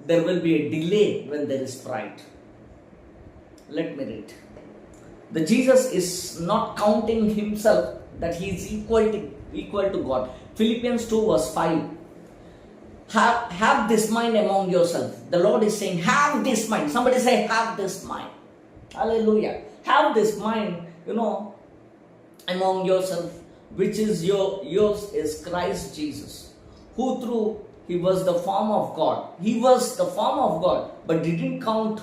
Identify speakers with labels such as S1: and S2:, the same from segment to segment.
S1: there will be a delay when there is pride. Let me read. The Jesus is not counting himself that he is equal to God. Philippians 2 verse 5. Have this mind among yourself. The Lord is saying, have this mind. Somebody say, have this mind. Hallelujah. Have this mind, among yourself, which is yours is Christ Jesus, who through he was the form of God. He was the form of God, but didn't count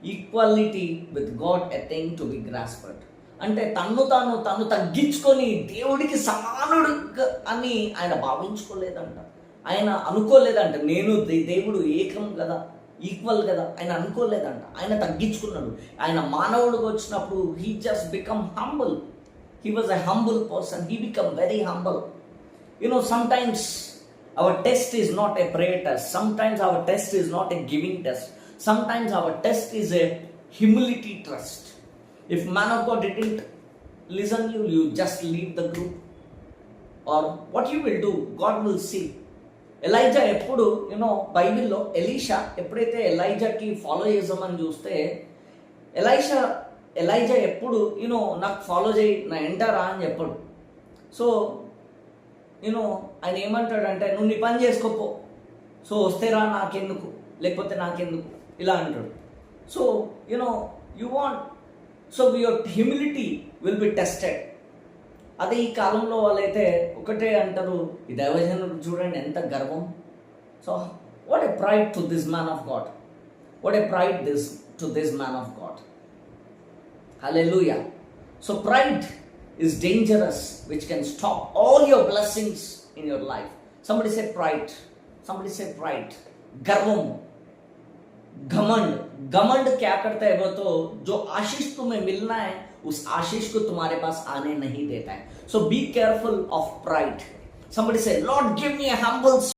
S1: equality with God a thing to be grasped. అంటే తను తగ్గించుకొని దేవుడికి సమానుడు అని ఆయన భావించుకోలేదంట. ఆయన అనుకోలేదంట, నేను దేవుడు ఏకం కదా, ఈక్వల్ కదా, ఆయన అనుకోలేదంట. ఆయన తగ్గించుకున్నాడు. ఆయన మానవుడికి వచ్చినప్పుడు he just become humble. He was a humble person. He become very humble. Sometimes our test is not a prayer test. Sometimes our test is not a giving test. Sometimes our test is a humility test. If man of God didn't listen you just leave the group. Or what you will do, God will see. Elijah ఎప్పుడు బైబిల్లో Elisha ఎప్పుడైతే ఎలైజాకి follow చేద్దామని చూస్తే Elijah ఎప్పుడు నాకు follow చేయి, నా ఎంటారా అని చెప్పాడు. సో ఆయన ఏమంటాడంటే, నువ్వు నీ పని చేసుకోపో, సో వస్తే రా, నాకెందుకు, లేకపోతే నాకెందుకు, ఇలా అంటాడు. So you want, so your humility will be tested. అదే ఈ కాలంలో వాళ్ళైతే ఒకటే అంటారు, ఈ దైవజనుడు చూడండి ఎంత గర్వం. So what a pride to this man of God. What a pride to this man of God. Hallelujah. So pride is dangerous, which can stop all your blessings in your life. Somebody say pride. Somebody say pride. गर्वम, घमंड क्या करता है? वो तो जो आशीष तुम्हें मिलना है उस आशीष को तुम्हारे पास आने नहीं देता है. So be careful of pride. Somebody say, Lord, give me a humble